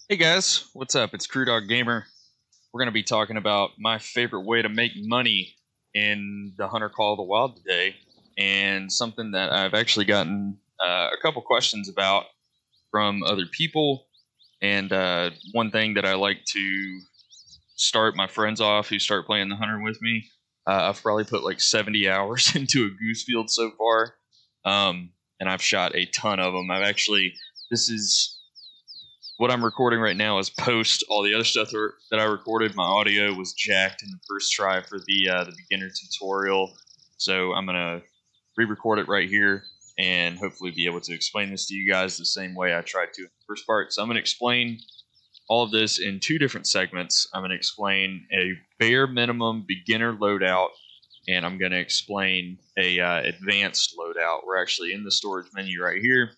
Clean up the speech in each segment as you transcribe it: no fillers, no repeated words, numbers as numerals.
Hey guys, what's up? It's Crew Dog Gamer. We're going to be talking about my favorite way to make money in the Hunter Call of the Wild today, and something that I've actually gotten a couple questions about from other people. And one thing that I like to start my friends off who start playing the Hunter with me. I've probably put like 70 hours into a goose field so far, and I've shot a ton of them. This is what I'm recording right now is post all the other stuff that I recorded. My audio was jacked in the first try for the beginner tutorial, so I'm gonna re-record it right here and hopefully be able to explain this to you guys the same way I tried to in the first part. So I'm gonna explain all of this in two different segments. I'm gonna explain a bare minimum beginner loadout, and I'm gonna explain a advanced loadout. We're actually in the storage menu right here,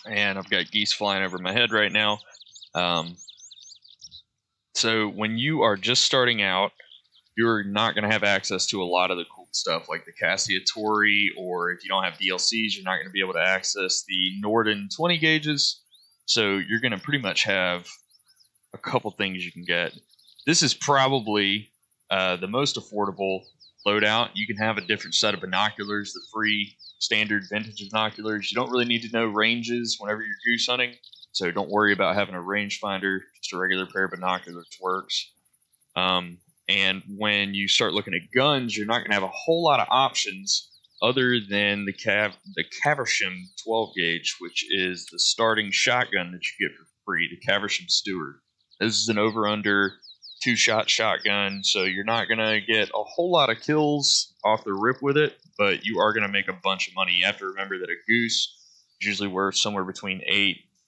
and I've got geese flying over my head right now. So when you are just starting out, you're not going to have access to a lot of the cool stuff like the Cassiatori, or if you don't have DLCs, you're not going to be able to access the Norden 20 gauges. So you're going to pretty much have a couple things you can get. This is probably the most affordable loadout. You can have a different set of binoculars, the free standard vintage binoculars. You don't really need to know ranges whenever you're goose hunting, so don't worry about having a rangefinder. Just a regular pair of binoculars works. And when you start looking at guns, you're not going to have a whole lot of options other than the Caversham 12 gauge, which is the starting shotgun that you get for free, the Caversham Stewart. This is an over-under two-shot shotgun, so you're not going to get a whole lot of kills off the rip with it, but you are going to make a bunch of money. You have to remember that a goose is usually worth somewhere between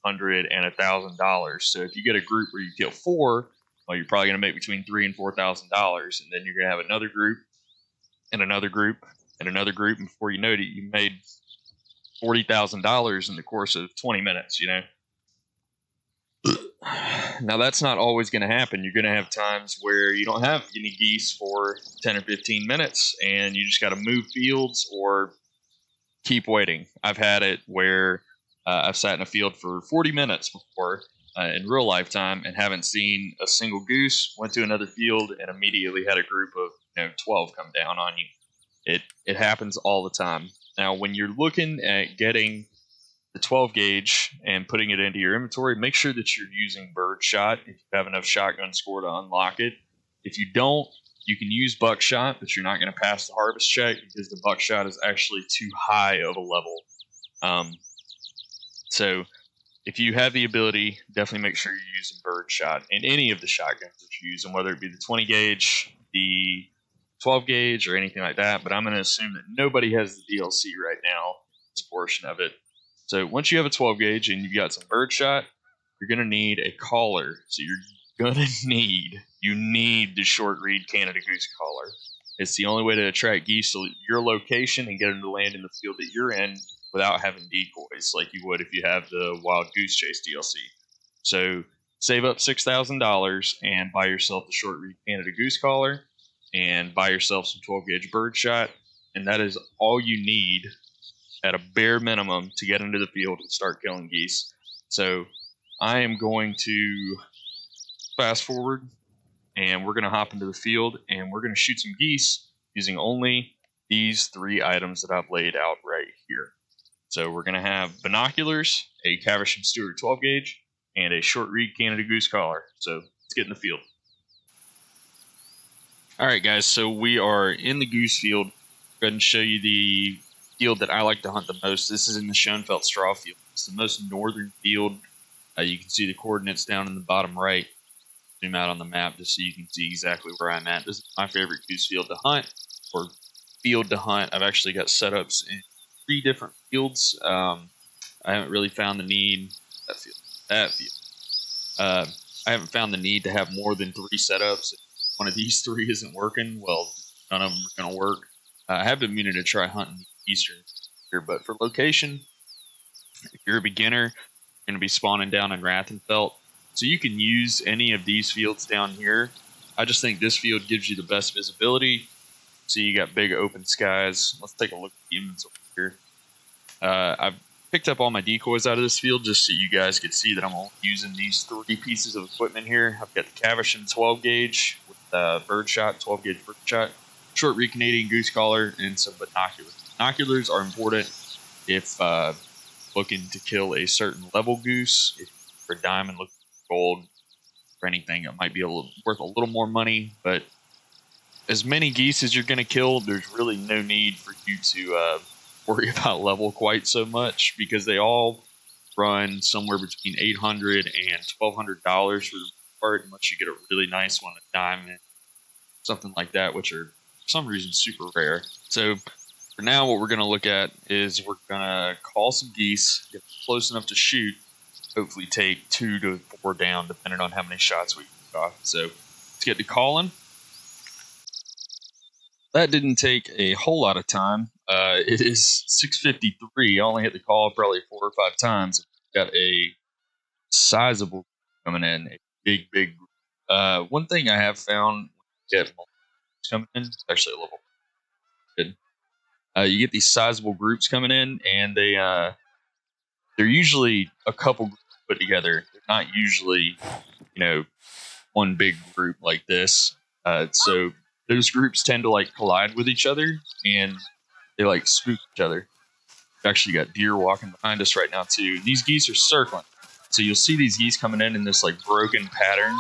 $800 and $1,000. So if you get a group where you kill 4, well, you're probably going to make between $3,000 and $4,000, and then you're going to have another group and another group and another group, and before you know it, you made $40,000 in the course of 20 minutes, you know? Now, that's not always going to happen. You're going to have times where you don't have any geese for 10 or 15 minutes, and you just got to move fields or keep waiting. I've had it where I've sat in a field for 40 minutes before in real lifetime and haven't seen a single goose, went to another field, and immediately had a group of 12 come down on you. It happens all the time. Now, when you're looking at getting the 12 gauge and putting it into your inventory, make sure that you're using birdshot if you have enough shotgun score to unlock it. If you don't, you can use buckshot, but you're not going to pass the harvest check because the buckshot is actually too high of a level. So if you have the ability, definitely make sure you're using birdshot in any of the shotguns that you're using, whether it be the 20 gauge, the 12 gauge, or anything like that. But I'm going to assume that nobody has the DLC right now, this portion of it. So once you have a 12 gauge and you've got some birdshot, you're going to need a collar. So you're going to need the short reed Canada Goose collar. It's the only way to attract geese to your location and get them to land in the field that you're in without having decoys like you would if you have the Wild Goose Chase DLC. So save up $6,000 and buy yourself the short reed Canada Goose collar and buy yourself some 12 gauge birdshot, and that is all you need at a bare minimum to get into the field and start killing geese. So I am going to fast forward, and we're going to hop into the field, and we're going to shoot some geese using only these 3 items that I've laid out right here. So we're going to have binoculars, a Caversham Stewart 12 gauge, and a short reed Canada Goose collar. So let's get in the field. All right, guys, so we are in the goose field. I'll go ahead and show you the field that I like to hunt the most. This is in the Schoenfeld straw field. It's the most northern field. You can see the coordinates down in the bottom right. Zoom out on the map just so you can see exactly where I'm at. This is my favorite goose field to hunt, or field to hunt. I've actually got setups in 3 different fields. I haven't really found the need. That field. I haven't found the need to have more than 3 setups. If one of these 3 isn't working, well, none of them are going to work. I have been meaning to try hunting eastern here, but for location, if you're a beginner, you're going to be spawning down in Rathenfeld. So you can use any of these fields down here. I just think this field gives you the best visibility. So you got big open skies. Let's take a look at the humans over here. I've picked up all my decoys out of this field just so you guys could see that I'm only using these 3 pieces of equipment here. I've got the Cavishon 12 gauge with birdshot, 12 gauge birdshot, short reed Canadian goose collar, and some binoculars. Binoculars are important if looking to kill a certain level goose, if for diamond, looking for gold, or anything that might be worth a little more money. But as many geese as you're going to kill, there's really no need for you to worry about level quite so much, because they all run somewhere between $800 and $1,200 for the most part, unless you get a really nice one, a diamond, something like that, which are for some reason super rare. So for now, what we're going to look at is we're going to call some geese, get close enough to shoot, hopefully take 2 to 4 down, depending on how many shots we get off. So let's get to calling. That didn't take a whole lot of time. It is 6:53. I only hit the call probably 4 or 5 times. Got a sizable coming in, a big group. One thing I have found, when you get coming in, it's actually a little good. You get these sizable groups coming in, and they're usually a couple groups put together. They're not usually, one big group like this. So those groups tend to like collide with each other, and they like spook each other. We've actually got deer walking behind us right now too. These geese are circling, so you'll see these geese coming in this like broken pattern.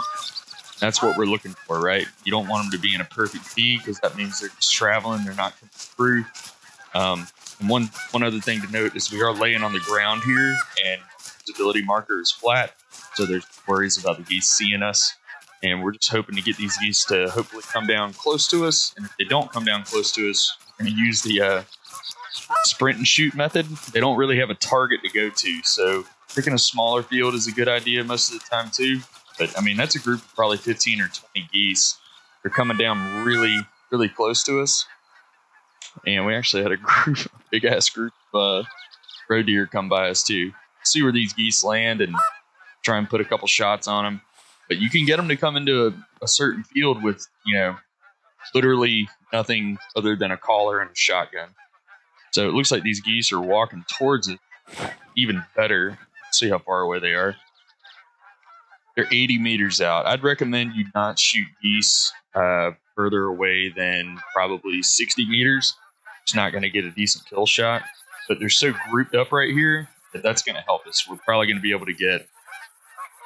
That's what we're looking for, right? You don't want them to be in a perfect V, because that means they're just traveling. They're not coming through. And one other thing to note is we are laying on the ground here, and visibility marker is flat, so there's worries about the geese seeing us. And we're just hoping to get these geese to hopefully come down close to us. And if they don't come down close to us, we're going to use the sprint and shoot method. They don't really have a target to go to, so picking a smaller field is a good idea most of the time too. But I mean, that's a group of probably 15 or 20 geese. They're coming down really close to us. And we actually had a big ass group of roe deer come by us too. See where these geese land and try and put a couple shots on them. But you can get them to come into a certain field with, literally nothing other than a collar and a shotgun. So it looks like these geese are walking towards it. Even better. See how far away they are. They're 80 meters out. I'd recommend you not shoot geese further away than probably 60 meters. It's not going to get a decent kill shot. But they're so grouped up right here that that's going to help us. We're probably going to be able to get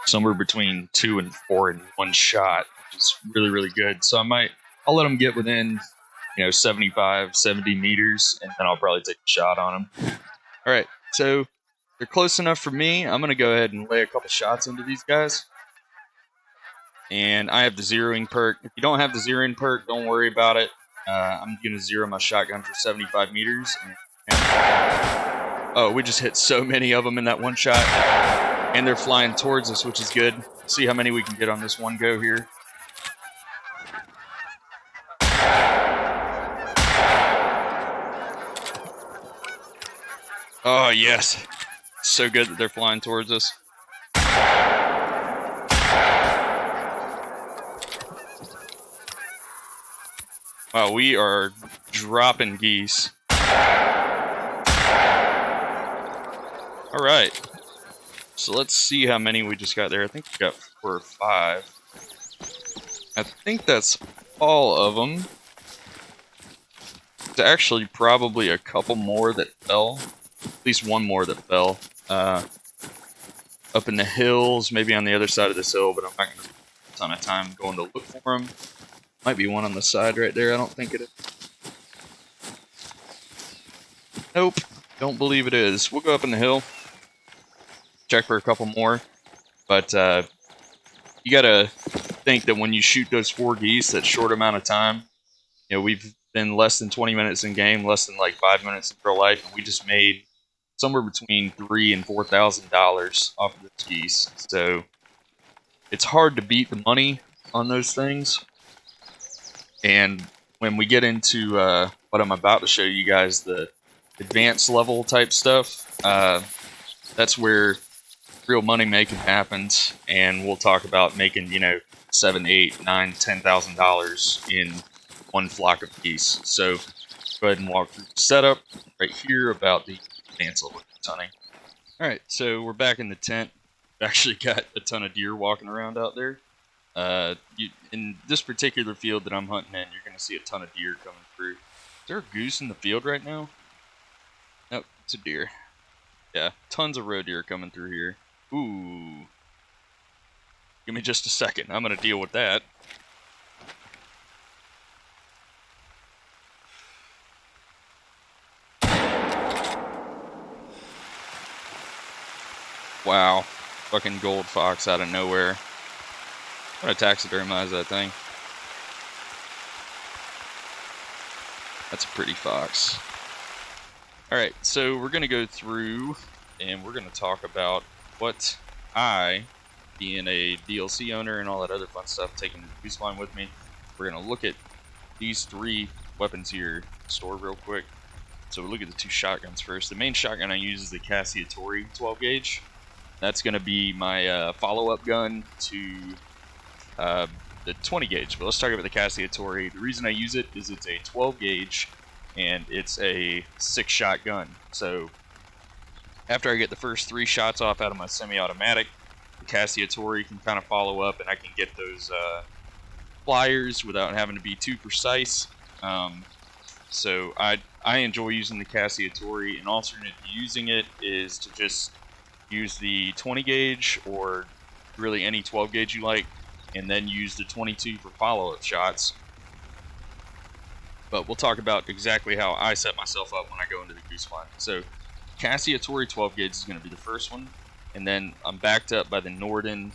somewhere between 2 and 4 in one shot, which is really good. So I'll let them get within 75, 70 meters, and then I'll probably take a shot on them. All right, so they're close enough for me. I'm going to go ahead and lay a couple shots into these guys. And I have the zeroing perk. If you don't have the zeroing perk, don't worry about it. I'm going to zero my shotgun for 75 meters. Oh, we just hit so many of them in that one shot. And they're flying towards us, which is good. See how many we can get on this one go here. Oh, yes. So good that they're flying towards us. Wow, we are dropping geese. All right. So let's see how many we just got there. I think we got 4 or 5. I think that's all of them. There's actually probably a couple more that fell. At least one more that fell. Up in the hills, maybe on the other side of this hill, but I'm not going to spend a ton of time going to look for them. Might be one on the side right there. I don't think it is. Nope. Don't believe it is. We'll go up in the hill. Check for a couple more. But you got to think that when you shoot those 4 geese, that short amount of time, we've been less than 20 minutes in game, less than like 5 minutes in real life, and we just made somewhere between $3,000 and $4,000 off of those geese. So it's hard to beat the money on those things. And when we get into what I'm about to show you guys, the advanced level type stuff, that's where real money making happens. And we'll talk about making, $7, $8, $9, $10,000 in one flock of geese. So go ahead and walk through the setup right here about the advanced level hunting. Alright, so we're back in the tent. Actually got a ton of deer walking around out there. In this particular field that I'm hunting in, you're going to see a ton of deer coming through. Is there a goose in the field right now? Nope, it's a deer. Yeah, tons of roe deer coming through here. Ooh. Give me just a second. I'm going to deal with that. Wow. Fucking gold fox out of nowhere. I'm going to taxidermize that thing. That's a pretty fox. Alright, so we're going to go through and we're going to talk about what I, being a DLC owner and all that other fun stuff, taking the goose line with me, we're going to look at these 3 weapons here stored real quick. So we'll look at the 2 shotguns first. The main shotgun I use is the Cassiatori 12 gauge. That's going to be my follow-up gun to the 20 gauge. But let's talk about the Cassiatori. The reason I use it is it's a 12 gauge and it's a 6-shot gun. So after I get the first 3 shots off out of my semi-automatic, the Cassiatori can kind of follow up and I can get those flyers without having to be too precise. So I enjoy using the Cassiatori. An alternate to using it is to just use the 20 gauge or really any 12 gauge you like, and then use the 22 for follow-up shots. But we'll talk about exactly how I set myself up when I go into the goose line. So Cassiatori 12 gauge is going to be the first one, and then I'm backed up by the Norden,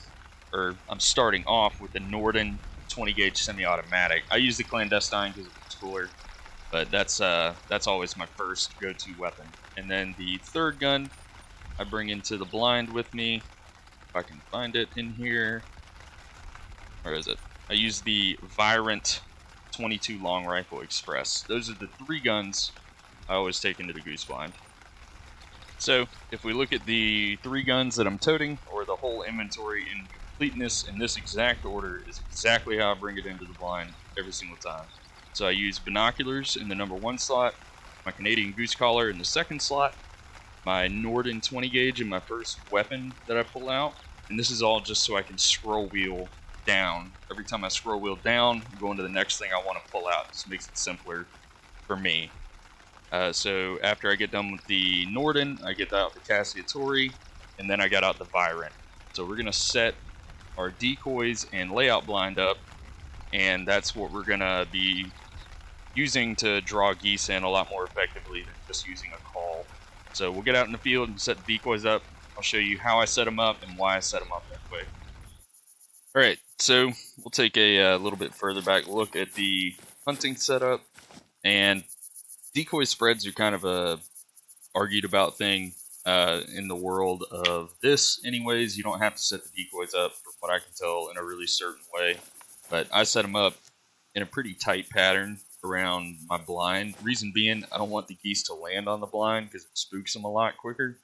or I'm starting off with the Norden 20 gauge semi-automatic. I use the clandestine because it's cooler, but that's always my first go-to weapon. And then the third gun I bring into the blind with me, if I can find it in here. Where is it? I use the Virant 22 Long Rifle Express. Those are the 3 guns I always take into the goose blind. So if we look at the 3 guns that I'm toting, or the whole inventory in completeness in this exact order, is exactly how I bring it into the blind every single time. So I use binoculars in the number 1 slot, my Canadian goose collar in the 2nd slot, my Norden 20 gauge in my first weapon that I pull out, and this is all just so I can scroll wheel down. Every time I scroll wheel down, I'm going to the next thing I want to pull out. This makes it simpler for me. So after I get done with the Norden, I get out the Cassiatori, and then I got out the Virant. So we're going to set our decoys and layout blind up, and that's what we're going to be using to draw geese in a lot more effectively than just using a call. So we'll get out in the field and set the decoys up. I'll show you how I set them up and why I set them up that way. Alright, so we'll take a little bit further back look at the hunting setup. And decoy spreads are kind of a argued about thing in the world of this anyways. You don't have to set the decoys up, from what I can tell, in a really certain way. But I set them up in a pretty tight pattern around my blind. Reason being, I don't want the geese to land on the blind because it spooks them a lot quicker.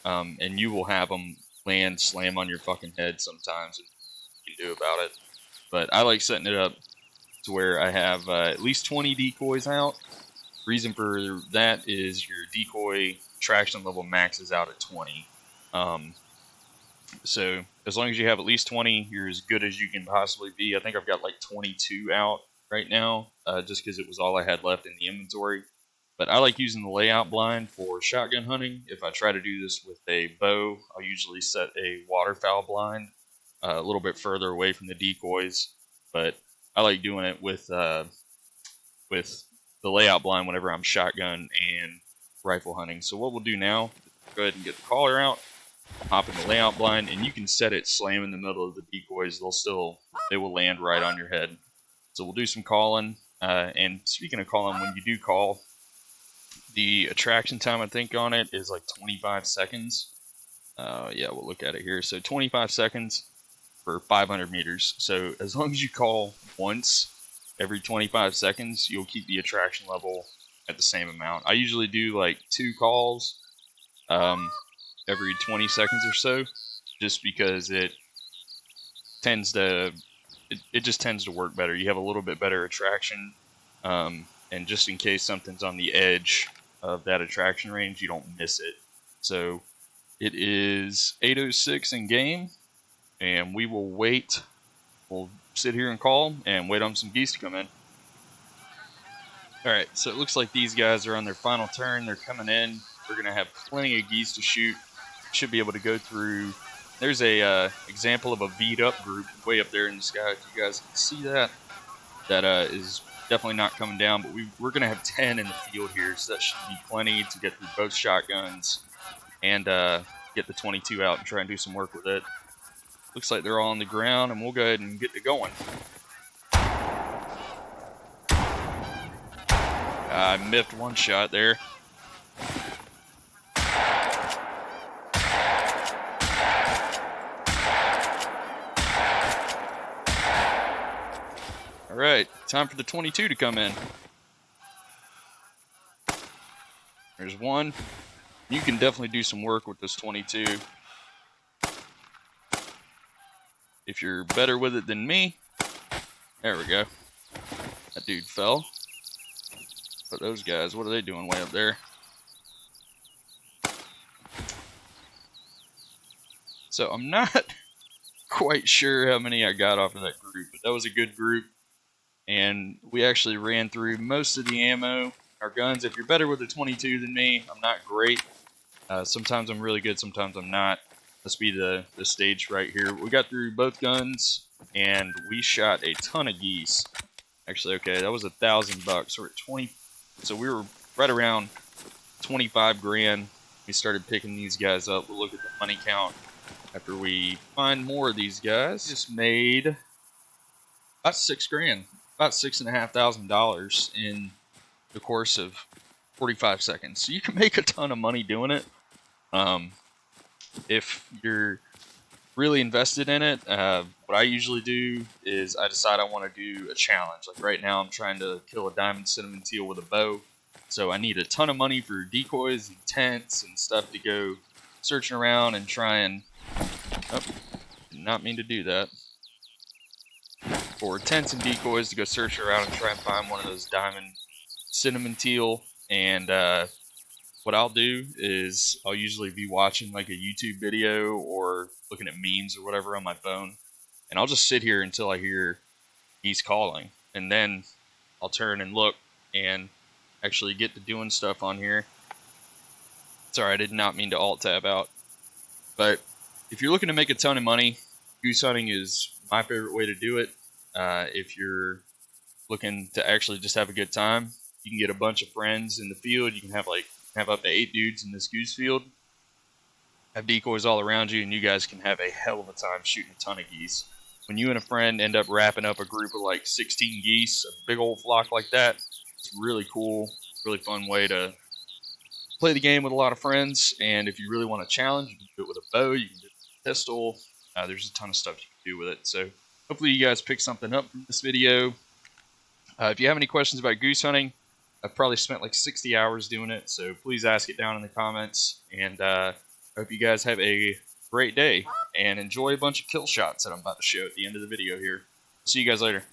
And you will have them land, slam on your fucking head sometimes, and you can do about it. But I like setting it up to where I have at least 20 decoys out. Reason for that is your decoy traction level maxes out at 20. So as long as you have at least 20, you're as good as you can possibly be. I think I've got like 22 out right now, just because it was all I had left in the inventory. But I like using the layout blind for shotgun hunting. If I try to do this with a bow, I'll usually set a waterfowl blind a little bit further away from the decoys. But I like doing it with the layout blind whenever I'm shotgun and rifle hunting. So what we'll do now, go ahead and get the collar out, hop in the layout blind, and you can set it slam in the middle of the decoys. They will land right on your head. So we'll do some calling. And speaking of calling, when you do call, the attraction time I think on it is like 25 seconds. Yeah, we'll look at it here. So 25 seconds for 500 meters. So as long as you call once every 25 seconds, you'll keep the attraction level at the same amount. I usually do like 2 calls every 20 seconds or so, just because it just tends to work better. You have a little bit better attraction, and just in case something's on the edge of that attraction range, you don't miss it. So It is 8:06 in game, and we will wait. We'll sit here and call and wait on some geese to come in. Alright, so it looks like these guys are on their final turn. They're coming in. We're going to have plenty of geese to shoot. Should be able to go through. There's a example of a V'd up group way up there in the sky. If you guys can see that, that is definitely not coming down. But we're going to have 10 in the field here, so that should be plenty to get through both shotguns and get the 22 out and try and do some work with it. Looks like they're all on the ground, and we'll go ahead and get to going. I miffed one shot there. Alright, time for the 22 to come in. There's one. You can definitely do some work with this 22. If you're better with it than me. There we go. That dude fell. But those guys, what are they doing way up there? So I'm not quite sure how many I got off of that group, but that was a good group. And we actually ran through most of the ammo. Our guns, if you're better with the 22 than me, I'm not great. Sometimes I'm really good, sometimes I'm not. Let's be the stage right here. We got through both guns, and we shot a ton of geese. Actually, okay, that was $1,000. We're at 20. So we were right around 25 grand. We started picking these guys up. We'll look at the money count after we find more of these guys. Just made about 6 grand, about $6,500 in the course of 45 seconds. So you can make a ton of money doing it. If you're really invested in it, what I usually do is I decide I want to do a challenge. Like right now I'm trying to kill a diamond cinnamon teal with a bow. So I need a ton of money for decoys and tents and stuff to go searching around and try and... Oh, did not mean to do that. For tents and decoys to go search around and try and find one of those diamond cinnamon teal. And what I'll do is I'll usually be watching like a YouTube video or looking at memes or whatever on my phone. And I'll just sit here until I hear geese calling. And then I'll turn and look and actually get to doing stuff on here. Sorry, I did not mean to alt-tab out. But if you're looking to make a ton of money, goose hunting is my favorite way to do it. If you're looking to actually just have a good time, you can get a bunch of friends in the field. You can have up to 8 dudes in this goose field. Have decoys all around you, and you guys can have a hell of a time shooting a ton of geese. When you and a friend end up wrapping up a group of like 16 geese, a big old flock like that, it's really cool, really fun way to play the game with a lot of friends. And if you really want to challenge, you can do it with a bow, you can do it with a pistol. There's a ton of stuff you can do with it. So hopefully you guys pick something up from this video. If you have any questions about goose hunting, I've probably spent like 60 hours doing it, so please ask it down in the comments. And I hope you guys have a great day and enjoy a bunch of kill shots that I'm about to show at the end of the video here. See you guys later.